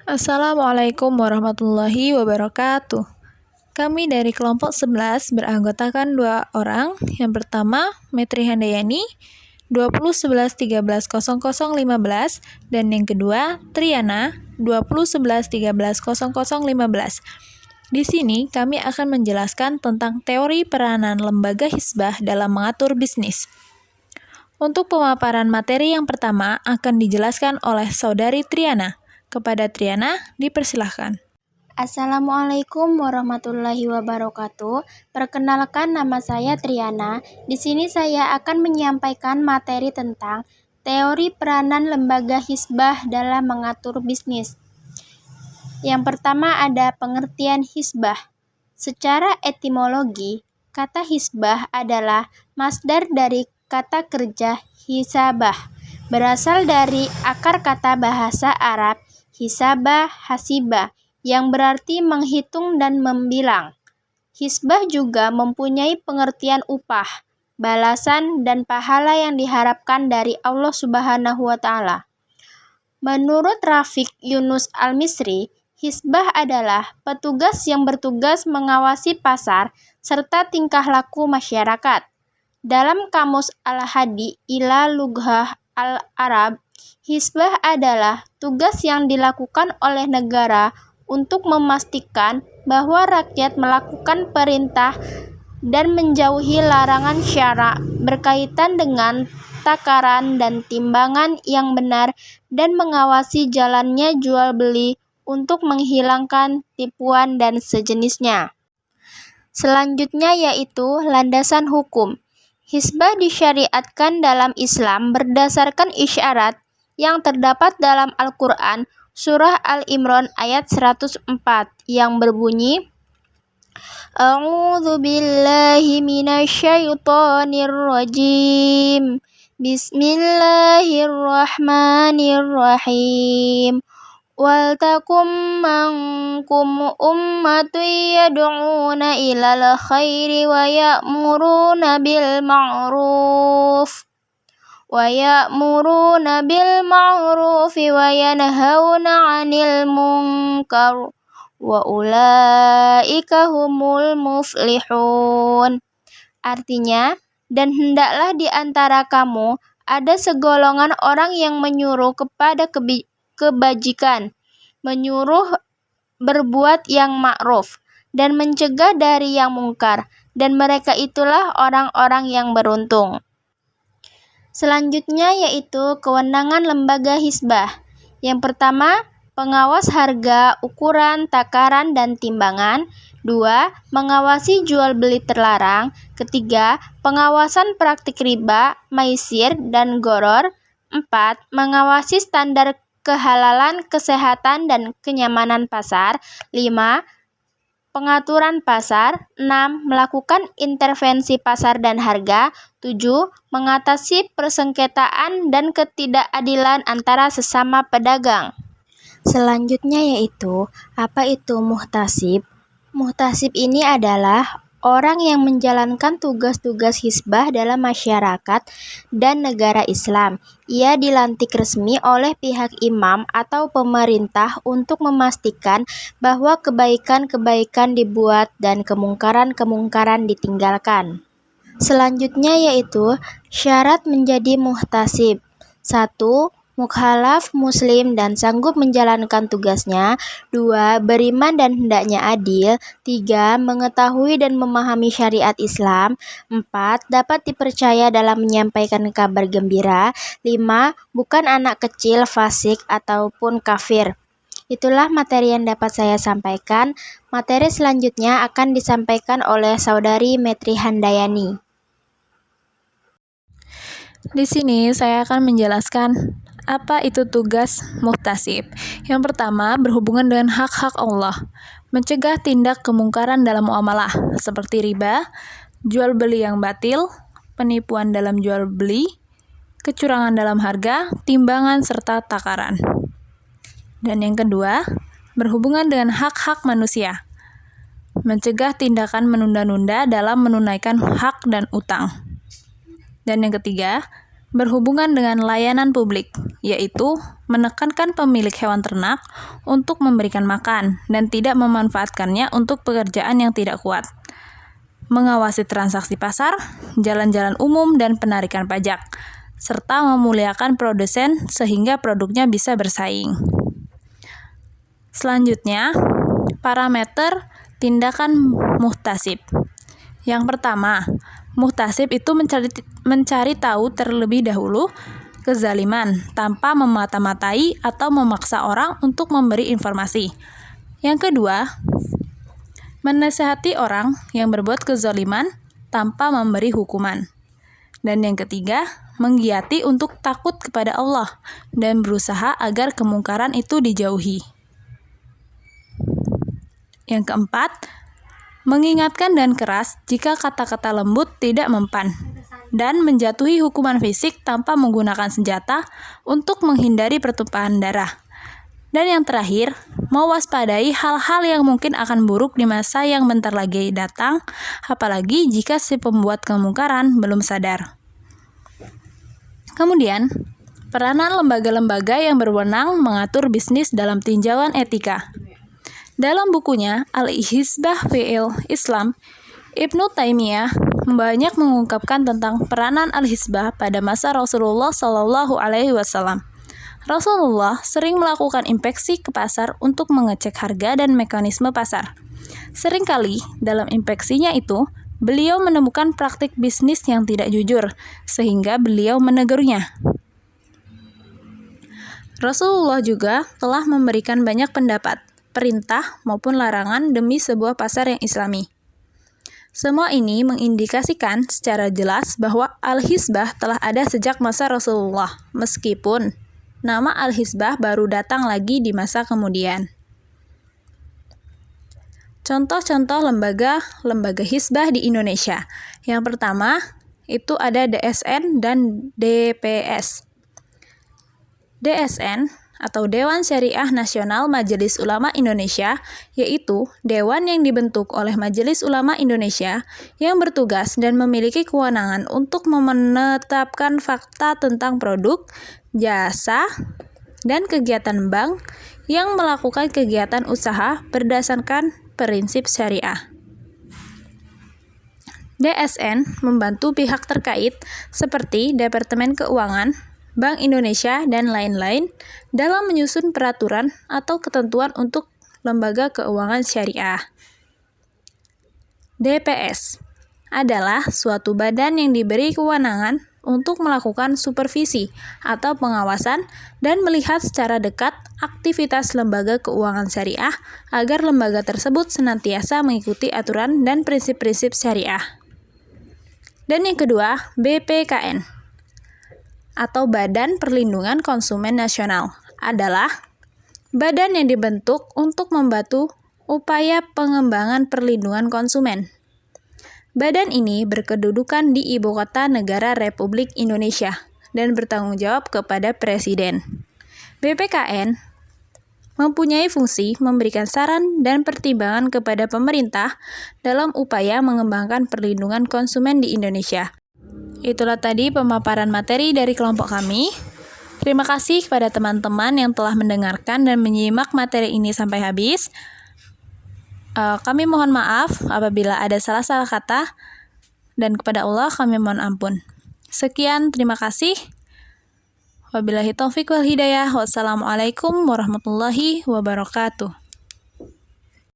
Assalamualaikum warahmatullahi wabarakatuh. Kami dari kelompok 11 beranggotakan 2 orang. Yang pertama, Metri Handayani, 2011130015, dan yang kedua, Triana, 2011130015. Di sini kami akan menjelaskan tentang teori peranan lembaga hizbah dalam mengatur bisnis. Untuk pemaparan materi yang pertama akan dijelaskan oleh Saudari Triana. Kepada Triana, dipersilahkan. Assalamualaikum warahmatullahi wabarakatuh. Perkenalkan, nama saya Triana. Di sini saya akan menyampaikan materi tentang teori peranan lembaga hizbah dalam mengatur bisnis. Yang pertama ada pengertian hizbah. Secara etimologi, kata hizbah adalah masdar dari kata kerja hisabah, berasal dari akar kata bahasa Arab hisabah hasibah, yang berarti menghitung dan membilang. Hizbah juga mempunyai pengertian upah, balasan, dan pahala yang diharapkan dari Allah Subhanahu wa Ta'ala. Menurut Rafiq Yunus Al-Misri, hizbah adalah petugas yang bertugas mengawasi pasar serta tingkah laku masyarakat. Dalam Kamus Al-Hadi ila Lughah Al-Arab, hizbah adalah tugas yang dilakukan oleh negara untuk memastikan bahwa rakyat melakukan perintah dan menjauhi larangan syara berkaitan dengan takaran dan timbangan yang benar dan mengawasi jalannya jual beli untuk menghilangkan tipuan dan sejenisnya. Selanjutnya yaitu landasan hukum. Hizbah disyariatkan dalam Islam berdasarkan isyarat yang terdapat dalam Al-Quran Surah Al-Imran ayat 104 yang berbunyi, A'udzu billahi minasyaitonir rajim. Bismillahirrahmanirrahim. Wal takum mankum ummatun yad'una ilal khairi wa ya'muruna bil ma'ruf wa yanhauna 'anil munkar wa ulaika humul muflihun. Artinya, dan hendaklah di antara kamu ada segolongan orang yang menyuruh kepada kebajikan, menyuruh berbuat yang ma'ruf, dan mencegah dari yang mungkar, dan mereka itulah orang-orang yang beruntung. Selanjutnya yaitu kewenangan lembaga hizbah. Yang pertama, pengawas harga, ukuran, takaran, dan timbangan. 2. Mengawasi jual beli terlarang. Ketiga, pengawasan praktik riba, maisir, dan goror. 4. Mengawasi standar kehalalan, kesehatan, dan kenyamanan pasar. 5. Pengaturan pasar. 6. Melakukan intervensi pasar dan harga. 7. Mengatasi persengketaan dan ketidakadilan antara sesama pedagang. Selanjutnya yaitu, apa itu muhtasib? Muhtasib ini adalah orang yang menjalankan tugas-tugas hizbah dalam masyarakat dan negara Islam. Ia dilantik resmi oleh pihak imam atau pemerintah untuk memastikan bahwa kebaikan-kebaikan dibuat dan kemungkaran-kemungkaran ditinggalkan. Selanjutnya yaitu syarat menjadi muhtasib. 1. Mukhalaf muslim dan sanggup menjalankan tugasnya. 2. Beriman dan hendaknya adil. 3. Mengetahui dan memahami syariat Islam. 4. Dapat dipercaya dalam menyampaikan kabar gembira. 5. Bukan anak kecil, fasik, ataupun kafir. Itulah materi yang dapat saya sampaikan. Materi selanjutnya akan disampaikan oleh Saudari Metri Handayani. Di sini saya akan menjelaskan apa itu tugas muhtasib. Yang pertama, berhubungan dengan hak-hak Allah, mencegah tindak kemungkaran dalam muamalah seperti riba, jual beli yang batil, penipuan dalam jual beli, kecurangan dalam harga, timbangan serta takaran. Dan yang kedua, berhubungan dengan hak-hak manusia, mencegah tindakan menunda-nunda dalam menunaikan hak dan utang. Dan yang ketiga, berhubungan dengan layanan publik, yaitu menekankan pemilik hewan ternak untuk memberikan makan dan tidak memanfaatkannya untuk pekerjaan yang tidak kuat, mengawasi transaksi pasar, jalan-jalan umum, dan penarikan pajak, serta memuliakan produsen sehingga produknya bisa bersaing. Selanjutnya, parameter tindakan muhtasib. Yang pertama, muhtasib itu mencari tahu terlebih dahulu kezaliman tanpa memata-matai atau memaksa orang untuk memberi informasi. Yang kedua, menasihati orang yang berbuat kezaliman tanpa memberi hukuman. Dan yang ketiga, menggiati untuk takut kepada Allah dan berusaha agar kemungkaran itu dijauhi. Yang keempat, mengingatkan dan keras jika kata-kata lembut tidak mempan, dan menjatuhi hukuman fisik tanpa menggunakan senjata untuk menghindari pertumpahan darah. Dan yang terakhir, mewaspadai hal-hal yang mungkin akan buruk di masa yang bentar lagi datang, apalagi jika si pembuat kemungkaran belum sadar. Kemudian, peranan lembaga-lembaga yang berwenang mengatur bisnis dalam tinjauan etika. Dalam bukunya Al-Hizbah fi'il Islam, Ibnu Taimiyah banyak mengungkapkan tentang peranan al-hizbah pada masa Rasulullah Shallallahu Alaihi Wasallam. Rasulullah sering melakukan inspeksi ke pasar untuk mengecek harga dan mekanisme pasar. Seringkali dalam inspeksinya itu, beliau menemukan praktik bisnis yang tidak jujur, sehingga beliau menegurnya. Rasulullah juga telah memberikan banyak pendapat, perintah maupun larangan demi sebuah pasar yang islami. Semua ini mengindikasikan secara jelas bahwa Al-Hizbah telah ada sejak masa Rasulullah, meskipun nama Al-Hizbah baru datang lagi di masa kemudian. Contoh-contoh lembaga hizbah di Indonesia. Yang pertama, itu ada DSN dan DPS. DSN atau Dewan Syariah Nasional Majelis Ulama Indonesia, yaitu dewan yang dibentuk oleh Majelis Ulama Indonesia yang bertugas dan memiliki kewenangan untuk menetapkan fakta tentang produk, jasa, dan kegiatan bank yang melakukan kegiatan usaha berdasarkan prinsip syariah. DSN membantu pihak terkait seperti Departemen Keuangan, Bank Indonesia, dan lain-lain dalam menyusun peraturan atau ketentuan untuk lembaga keuangan syariah. DPS adalah suatu badan yang diberi kewenangan untuk melakukan supervisi atau pengawasan dan melihat secara dekat aktivitas lembaga keuangan syariah agar lembaga tersebut senantiasa mengikuti aturan dan prinsip-prinsip syariah. Dan yang kedua, BPKN atau Badan Perlindungan Konsumen Nasional adalah badan yang dibentuk untuk membantu upaya pengembangan perlindungan konsumen. Badan ini berkedudukan di Ibu Kota Negara Republik Indonesia dan bertanggung jawab kepada Presiden. BPKN mempunyai fungsi memberikan saran dan pertimbangan kepada pemerintah dalam upaya mengembangkan perlindungan konsumen di Indonesia. Itulah tadi pemaparan materi dari kelompok kami. Terima kasih kepada teman-teman yang telah mendengarkan dan menyimak materi ini sampai habis. Kami mohon maaf apabila ada salah-salah kata, dan kepada Allah kami mohon ampun. Sekian, terima kasih. Wabillahi taufiq wal hidayah. Wassalamualaikum warahmatullahi wabarakatuh.